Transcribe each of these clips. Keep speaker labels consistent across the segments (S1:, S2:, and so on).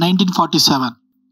S1: 1947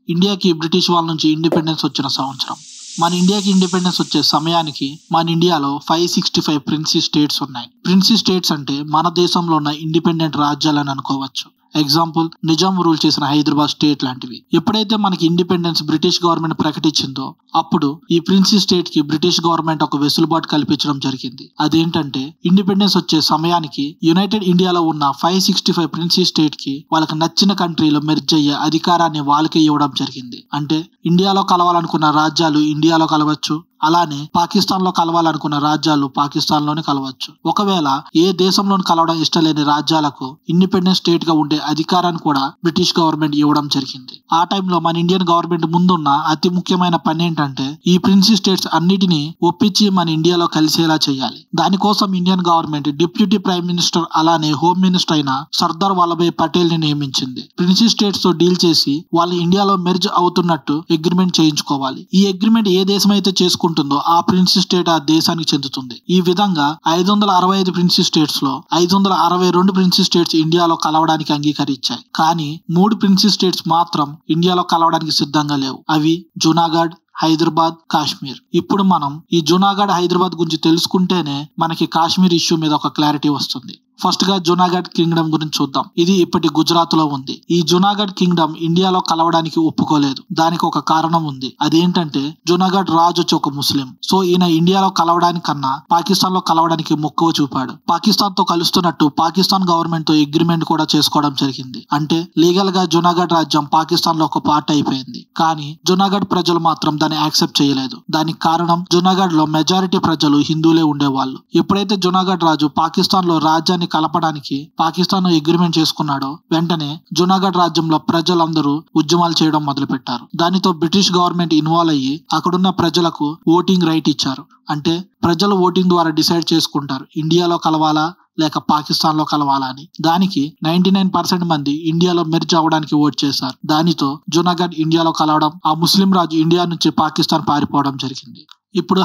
S1: ఇండియాకి బ్రిటిష్ వాళ్ళ నుంచి ఇండిపెండెన్స్ వచ్చిన సంవత్సరం. మన ఇండియాకి ఇండిపెండెన్స్ వచ్చే సమయానికి మన ఇండియాలో 565 ప్రిన్సీ స్టేట్స్ ఉన్నాయి. ప్రిన్సీ స్టేట్స్ అంటే మన దేశంలో ఉన్న ఇండిపెండెంట్ రాజ్యాలని అనుకోవచ్చు. ఎగ్జాంపుల్, నిజాం రూల్ చేసిన హైదరాబాద్ స్టేట్ లాంటివి. ఎప్పుడైతే మనకి ఇండిపెండెన్స్ బ్రిటిష్ గవర్నమెంట్ ప్రకటించిందో అప్పుడు ఈ ప్రిన్సీ స్టేట్ కి బ్రిటిష్ గవర్నమెంట్ ఒక వెసులుబాటు కల్పించడం జరిగింది. అదేంటంటే ఇండిపెండెన్స్ వచ్చే సమయానికి యునైటెడ్ ఇండియాలో ఉన్న 565 ప్రిన్సీ స్టేట్ కి వాళ్ళకి నచ్చిన కంట్రీలో మెర్జ్ అయ్యే అధికారాన్ని వాళ్ళకే ఇవ్వడం జరిగింది. అంటే ఇండియాలో కలవాలనుకున్న రాజ్యాలు ఇండియాలో కలవచ్చు, అలానే పాకిస్తాన్ లో కలవాలనుకున్న రాజ్యాలు పాకిస్తాన్ లోనే కలవచ్చు. ఒకవేళ ఏ దేశంలోని కలవడం ఇష్టం లేని రాజ్యాలకు ఇండిపెండెంట్ స్టేట్ గా ఉండే అధికారాన్ని కూడా బ్రిటిష్ గవర్నమెంట్ ఇవ్వడం జరిగింది. ఆ టైంలో మన ఇండియన్ గవర్నమెంట్ ముందున్న అతి ముఖ్యమైన పని ఏంటంటే ఈ ప్రిన్సీ స్టేట్స్ అన్నిటినీ ఒప్పించి మన ఇండియాలో కలిసేలా చేయాలి. దానికోసం Indian government deputy prime minister అలానే హోమ్ మినిస్టర్ అయిన సర్దార్ వల్లభాయ్ పటేల్ ని నియమించింది. ప్రిన్సీ స్టేట్స్ తో డీల్ చేసి వాళ్ళు ఇండియాలో మెర్జ్ అవుతున్నట్టు అగ్రిమెంట్ చేయించుకోవాలి. ఈ అగ్రిమెంట్ ఏ దేశం అయితే చేసుకుంటుందో ఆ ప్రిన్సీ స్టేట్ ఆ దేశానికి చెందుతుంది. ఈ విధంగా 565 ప్రిన్సీ స్టేట్స్ లో 562 ప్రిన్సీ స్టేట్స్ ఇండియాలో కలవడానికి అంగీకరించాయి. కానీ 3 ప్రిన్సీ స్టేట్స్ మాత్రం ఇండియాలో కలవడానికి సిద్ధంగా లేవు. అవి జునాగఢ్, హైదరాబాద్, కాశ్మీర్. ఇప్పుడు మనం ఈ జునాగఢ్, హైదరాబాద్ గురించి తెలుసుకుంటేనే మనకి కాశ్మీర్ ఇష్యూ మీద ఒక క్లారిటీ వస్తుంది. ఫస్ట్ గా జునాగఢ్ కింగ్డమ్ గురించి చూద్దాం. ఇది ఇప్పటి గుజరాత్ లో ఉంది. ఈ జునాగఢ్ కింగ్డమ్ ఇండియాలో కలవడానికి ఒప్పుకోలేదు. దానికి ఒక కారణం ఉంది. అదేంటంటే జునాగఢ్ రాజు వచ్చి ఒక ముస్లిం. సో ఈయన ఇండియాలో కలవడానికన్నా పాకిస్తాన్ లో కలవడానికి మొక్కువ చూపాడు. పాకిస్తాన్ తో కలుస్తున్నట్టు పాకిస్తాన్ గవర్నమెంట్ తో అగ్రిమెంట్ కూడా చేసుకోవడం జరిగింది. అంటే లీగల్ గా జునాగఢ్ రాజ్యం పాకిస్తాన్ లో ఒక పార్ట్ అయిపోయింది. కానీ జునాగఢ్ ప్రజలు మాత్రం దాన్ని యాక్సెప్ట్ చేయలేదు. దానికి కారణం జునాగఢ్ లో మెజారిటీ ప్రజలు హిందువులే ఉండేవాళ్ళు. ఎప్పుడైతే జునాగఢ్ రాజు పాకిస్తాన్ లో రాజ్యాన్ని కలపడానికి పాకిస్తాన్ అగ్రిమెంట్ చేసుకున్నాడో వెంటనే జునాగఢ్ రాజ్యంలో ప్రజలందరూ ఉద్యమాలు చేయడం మొదలు పెట్టారు. దానితో బ్రిటిష్ గవర్నమెంట్ ఇన్వాల్వ్ అయ్యి అక్కడున్న ప్రజలకు ఓటింగ్ రైట్ ఇచ్చారు. అంటే ప్రజలు ఓటింగ్ ద్వారా డిసైడ్ చేసుకుంటారు ఇండియాలో కలవాలా లేక పాకిస్తాన్ లో కలవాలా అని. దానికి 99% మంది ఇండియాలో మెర్జ్ అవ్వడానికి ఓట్ చేశారు. దానితో జునాగఢ్ ఇండియాలో కలవడం, ఆ ముస్లిం రాజు ఇండియా నుంచి పాకిస్తాన్ పారిపోవడం జరిగింది. ఇప్పుడు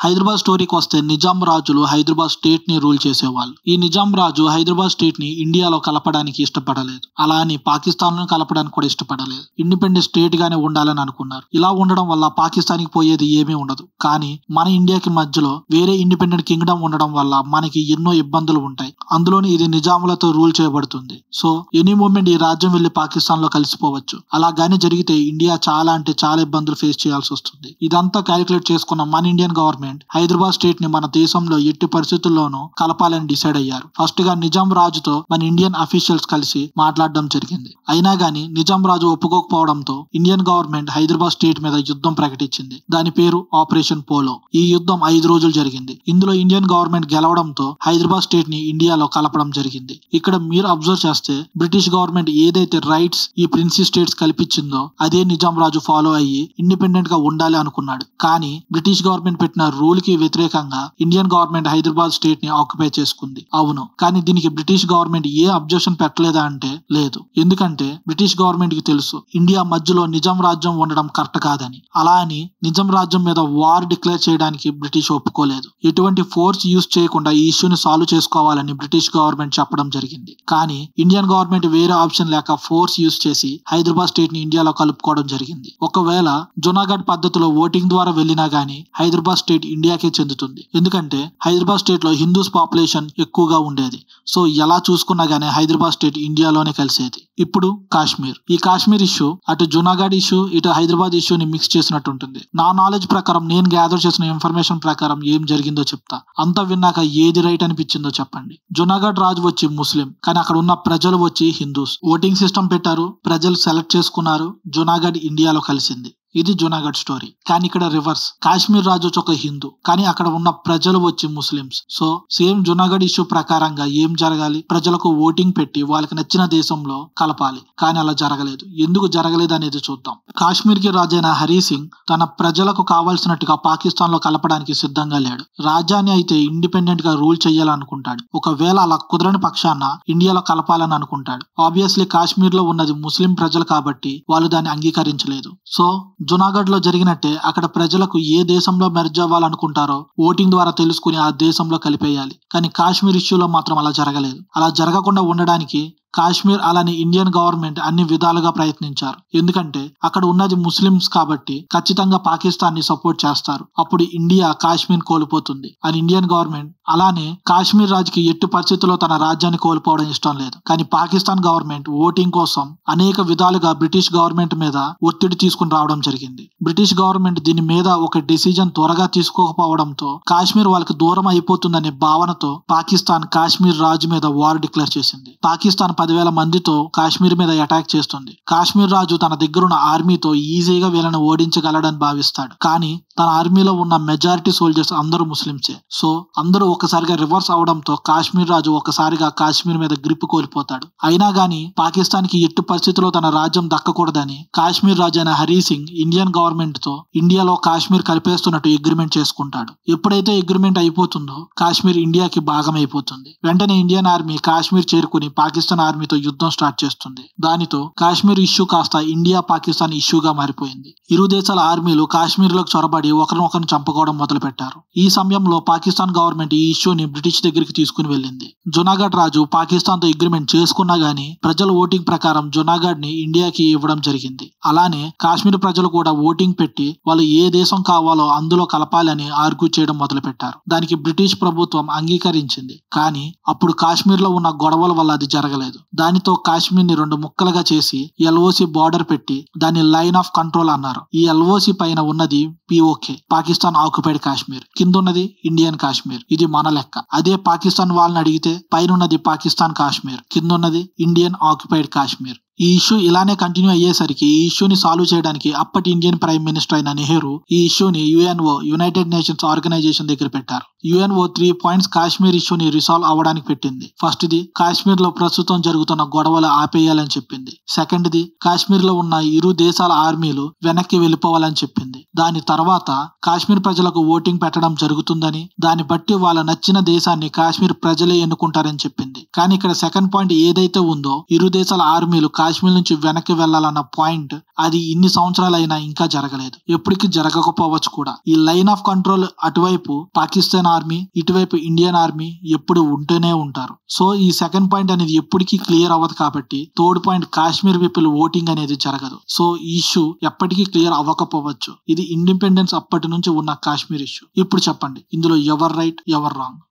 S1: హైదరాబాద్ స్టోరీకి వస్తే నిజాం రాజులు హైదరాబాద్ స్టేట్ ని రూల్ చేసేవాళ్ళు. ఈ నిజాం రాజు హైదరాబాద్ స్టేట్ ని ఇండియాలో కలపడానికి ఇష్టపడలేదు. అలా అని పాకిస్తాన్ లో కలపడానికి కూడా ఇష్టపడలేదు. ఇండిపెండెంట్ స్టేట్ గానే ఉండాలని అనుకున్నారు. ఇలా ఉండడం వల్ల పాకిస్తాన్ కి పోయేది ఏమీ ఉండదు. కానీ మన ఇండియాకి మధ్యలో వేరే ఇండిపెండెంట్ కింగ్డమ్ ఉండడం వల్ల మనకి ఎన్నో ఇబ్బందులు ఉంటాయి. అందులోని ఇది నిజాములతో రూల్ చేయబడుతుంది. సో ఎనీ మూమెంట్ ఈ రాజ్యం వెళ్లి పాకిస్తాన్ లో కలిసిపోవచ్చు. అలా గానీ జరిగితే ఇండియా చాలా అంటే చాలా ఇబ్బందులు ఫేస్ చేయాల్సి వస్తుంది. ఇదంతా క్యాలిక్యులేట్ చేసుకున్న మన ఇండియన్ గవర్నమెంట్ హైదరాబాద్ స్టేట్ ని మన దేశంలో ఎట్టి పరిస్థితుల్లోనూ కలపాలని డిసైడ్ అయ్యారు. ఫస్ట్ గా నిజాం రాజుతో మన ఇండియన్ అఫీషియల్స్ కలిసి మాట్లాడడం జరిగింది. అయినా గానీ నిజాం రాజు ఒప్పుకోకపోవడంతో ఇండియన్ గవర్నమెంట్ హైదరాబాద్ స్టేట్ మీద యుద్ధం ప్రకటించింది. దాని పేరు ఆపరేషన్ పోలో. ఈ యుద్ధం 5 రోజులు జరిగింది. ఇందులో ఇండియన్ గవర్నమెంట్ గెలవడంతో హైదరాబాద్ స్టేట్ ని ఇండియాలో కలపడం జరిగింది. ఇక్కడ మీరు అబ్జర్వ్ చేస్తే బ్రిటిష్ గవర్నమెంట్ ఏదైతే రైట్స్ ఈ ప్రిన్సీ స్టేట్స్ కల్పించిందో అదే నిజాం రాజు ఫాలో అయ్యి ఇండిపెండెంట్ గా ఉండాలి అనుకున్నాడు. కానీ బ్రిటిష్ గవర్నమెంట్ పెట్టిన రూల్ కి వ్యతిరేకంగా ఇండియన్ గవర్నమెంట్ హైదరాబాద్ స్టేట్ ని ఆక్యుపై చేసుకుంది. అవును, కానీ దీనికి బ్రిటిష్ గవర్నమెంట్ ఏ అబ్జెక్షన్ పెట్టలేదా అంటే లేదు. ఎందుకంటే బ్రిటిష్ గవర్నమెంట్ కి తెలుసు ఇండియా మధ్యలో నిజాం రాజ్యం ఉండడం కరెక్ట్ కాదని. అలా అని నిజాం రాజ్యం మీద వార్ డిక్లేర్ చేయడానికి బ్రిటిష్ ఒప్పుకోలేదు. ఎటువంటి ఫోర్స్ యూజ్ చేయకుండా ఈ ఇష్యూని సాల్వ్ చేసుకోవాలని బ్రిటిష్ గవర్నమెంట్ చెప్పడం జరిగింది. కానీ ఇండియన్ గవర్నమెంట్ వేరే ఆప్షన్ లేక ఫోర్స్ యూజ్ చేసి హైదరాబాద్ స్టేట్ ని ఇండియాలో కలుపుకోవడం జరిగింది. ఒకవేళ జునాగఢ్ పద్ధతిలో ఓటింగ్ ద్వారా వెళ్ళినా గానీ హైదరాబాద్ స్టేట్ ఇండియాకే చెందుతుంది. ఎందుకంటే హైదరాబాద్ స్టేట్ లో హిందూస్ పాపులేషన్ ఎక్కువగా ఉండేది. సో ఎలా చూసుకున్నా గానీ హైదరాబాద్ స్టేట్ ఇండియాలోనే కలిసేది. ఇప్పుడు కాశ్మీర్. ఈ కాశ్మీర్ ఇష్యూ అటు జునాగఢ్ ఇష్యూ ఇటు హైదరాబాద్ ఇష్యూని మిక్స్ చేసినట్టు ఉంటుంది. నా నాలెడ్జ్ ప్రకారం నేను గ్యాదర్ చేసిన ఇన్ఫర్మేషన్ ప్రకారం ఏం జరిగిందో చెప్తా. అంతా విన్నాక ఏది రైట్ అనిపించిందో చెప్పండి. జునాగఢ్ రాజు వచ్చి ముస్లిం, కానీ అక్కడ ఉన్న ప్రజలు వచ్చి హిందూస్. ఓటింగ్ సిస్టమ్ పెట్టారు, ప్రజలు సెలెక్ట్ చేసుకున్నారు, జునాగఢ్ ఇండియాలో కలిసింది. ఇది జునాగఢ్ స్టోరీ. కానీ ఇక్కడ రివర్స్. కాశ్మీర్ రాజు వచ్చి ఒక హిందూ, కానీ అక్కడ ఉన్న ప్రజలు వచ్చి Muslims. So same Junagadh issue ప్రకారంగా ఏం జరగాలి? ప్రజలకు ఓటింగ్ పెట్టి వాళ్ళకి నచ్చిన దేశంలో కలపాలి. కానీ అలా జరగలేదు. ఎందుకు జరగలేదు అనేది చూద్దాం. కాశ్మీర్ కి రాజైన హరి సింగ్ తన ప్రజలకు కావాల్సినట్టుగా పాకిస్తాన్ లో కలపడానికి సిద్ధంగా లేడు. రాజ్యాన్ని అయితే ఇండిపెండెంట్ గా రూల్ చేయాలనుకుంటాడు. ఒకవేళ అలా కుదరని పక్షాన ఇండియాలో కలపాలని అనుకుంటాడు. ఆబ్వియస్లీ కాశ్మీర్ లో ఉన్నది ముస్లిం ప్రజలు కాబట్టి వాళ్ళు దాన్ని అంగీకరించలేదు. సో జునాగఢ్ లో జరిగినట్టే అక్కడ ప్రజలకు ఏ దేశంలో మెర్జ్ అవ్వాలనుకుంటారో ఓటింగ్ ద్వారా తెలుసుకుని ఆ దేశంలో కలిపేయాలి. కానీ కాశ్మీర్ ఇష్యూలో మాత్రం అలా జరగలేదు. అలా జరగకుండా ఉండడానికి కాశ్మీర్ అలానే ఇండియన్ గవర్నమెంట్ అన్ని విధాలుగా ప్రయత్నించారు. ఎందుకంటే అక్కడ ఉన్నది ముస్లిమ్స్ కాబట్టి ఖచ్చితంగా పాకిస్తాన్ ని సపోర్ట్ చేస్తారు. అప్పుడు ఇండియా కాశ్మీర్ కోల్పోతుంది అని ఇండియన్ గవర్నమెంట్, అలానే కాశ్మీర్ రాజుకి ఎట్టి పరిస్థితుల్లో తన రాజ్యాన్ని కోల్పోవడం ఇష్టం లేదు. కానీ పాకిస్తాన్ గవర్నమెంట్ ఓటింగ్ కోసం అనేక విధాలుగా బ్రిటిష్ గవర్నమెంట్ మీద ఒత్తిడి తీసుకుని రావడం జరిగింది. బ్రిటిష్ గవర్నమెంట్ దీని మీద ఒక డిసిజన్ త్వరగా తీసుకోకపోవడంతో కాశ్మీర్ వాళ్ళకి దూరం అయిపోతుందనే భావనతో పాకిస్తాన్ కాశ్మీర్ రాజు మీద వార్ డిక్లేర్ చేసింది. పాకిస్తాన్ 10,000 మందితో కాశ్మీర్ మీద అటాక్ చేస్తుంది. కాశ్మీర్ రాజు తన దగ్గరున్న ఆర్మీతో ఈజీగా వీళ్ళని ఓడించగలడని భావిస్తాడు. కానీ తన ఆర్మీలో ఉన్న మెజారిటీ సోల్జర్స్ అందరూ ముస్లింసే. సో అందరూ ఒకసారిగా రివర్స్ అవడంతో కాశ్మీర్ రాజు ఒకసారిగా కాశ్మీర్ మీద గ్రిప్ కోల్పోతాడు. అయినా గానీ పాకిస్తాన్ కి ఎట్టి పరిస్థితుల్లో తన రాజ్యం దక్కకూడదని కాశ్మీర్ రాజు అయిన హరి సింగ్ ఇండియన్ గవర్నమెంట్ తో ఇండియాలో కాశ్మీర్ కలిపేస్తున్నట్టు అగ్రిమెంట్ చేసుకుంటాడు. ఎప్పుడైతే అగ్రిమెంట్ అయిపోతుందో కాశ్మీర్ ఇండియాకి భాగం అయిపోతుంది. వెంటనే ఇండియన్ ఆర్మీ కాశ్మీర్ చేరుకుని పాకిస్తాన్ ఆర్మీతో యుద్ధం స్టార్ట్ చేస్తుంది. దానితో కాశ్మీర్ ఇష్యూ కాస్త ఇండియా పాకిస్తాన్ ఇష్యూగా మారిపోయింది. ఇరు దేశాల ఆర్మీలు కాశ్మీర్ లోకి చొరబడి ఒకరినొకరిని చంపుకోవడం మొదలు పెట్టారు. ఈ సమయంలో పాకిస్తాన్ గవర్నమెంట్ ఈ ఇష్యూని బ్రిటిష్ దగ్గరికి తీసుకుని వెళ్ళింది. జునాగఢ్ రాజు పాకిస్తాన్ తో అగ్రిమెంట్ చేసుకున్నా గానీ ప్రజల ఓటింగ్ ప్రకారం జునాగఢ్ ని ఇండియాకి ఇవ్వడం జరిగింది. అలానే కాశ్మీర్ ప్రజలు కూడా ఓటింగ్ పెట్టి వాళ్ళు ఏ దేశం కావాలో అందులో కలపాలని ఆర్గ్యూ చేయడం మొదలు పెట్టారు. దానికి బ్రిటిష్ ప్రభుత్వం అంగీకరించింది. కానీ అప్పుడు కాశ్మీర్ లో ఉన్న గొడవల వల్ల అది జరగలేదు. దానితో కాశ్మీర్ ని 2 ముక్కలుగా చేసి LOC బార్డర్ పెట్టి దాన్ని లైన్ ఆఫ్ కంట్రోల్ అన్నారు. ఈ LOC పైన ఉన్నది POK, పాకిస్తాన్ ఆక్యుపైడ్ కాశ్మీర్, కింద ఉన్నది ఇండియన్ కాశ్మీర్. ఇది మన లెక్క. అదే పాకిస్తాన్ వాళ్ళని అడిగితే పైన ఉన్నది పాకిస్తాన్ కాశ్మీర్, కింద ఉన్నది ఇండియన్ ఆక్యుపైడ్ కాశ్మీర్. ఈ ఇష్యూ ఇలానే కంటిన్యూ అయ్యేసరికి ఈ ఇష్యూని సాల్వ్ చేయడానికి అప్పటి ఇండియన్ ప్రైమ్ మినిస్టర్ అయిన నెహ్రూ ఈ ఇష్యూని UNO, యునైటెడ్ నేషన్స్ ఆర్గనైజేషన్ దగ్గర పెట్టారు. UNO 3 పాయింట్స్ కాశ్మీర్ ఇష్యూని రిసాల్వ్ అవ్వడానికి పెట్టింది. ఫస్ట్ ది కాశ్మీర్ లో ప్రస్తుతం జరుగుతున్న గొడవలు ఆపేయాలని చెప్పింది. సెకండ్ ది కాశ్మీర్ లో ఉన్న ఇరు దేశాల ఆర్మీలు వెనక్కి వెళ్ళిపోవాలని చెప్పింది. దాని తర్వాత కాశ్మీర్ ప్రజలకు ఓటింగ్ పెట్టడం జరుగుతుందని, దాన్ని బట్టి వాళ్ళ నచ్చిన దేశాన్ని కాశ్మీర్ ప్రజలే ఎన్నుకుంటారని చెప్పింది. కానీ ఇక్కడ సెకండ్ పాయింట్ ఏదైతే ఉందో ఇరు దేశాల ఆర్మీలు కాశ్మీర్ నుంచి వెనక్కి వెళ్లాలన్న పాయింట్, అది ఇన్ని సంవత్సరాలైనా ఇంకా జరగలేదు. ఎప్పటికీ జరగకపోవచ్చు కూడా. ఈ లైన్ ఆఫ్ కంట్రోల్ అటువైపు పాకిస్తాన్ ఆర్మీ, ఇటువైపు ఇండియన్ ఆర్మీ ఎప్పుడు ఉంటూనే ఉంటారు. సో ఈ సెకండ్ పాయింట్ అనేది ఎప్పటికీ క్లియర్ అవ్వదు కాబట్టి third point Kashmir people voting అనేది జరగదు. సో ఈ ఇష్యూ ఎప్పటికీ క్లియర్ అవ్వకపోవచ్చు. ఇది ఇండిపెండెన్స్ అప్పటి నుంచి ఉన్న కాశ్మీర్ ఇష్యూ. ఇప్పుడు చెప్పండి, ఇందులో ఎవరు రైట్ ఎవరు రాంగ్?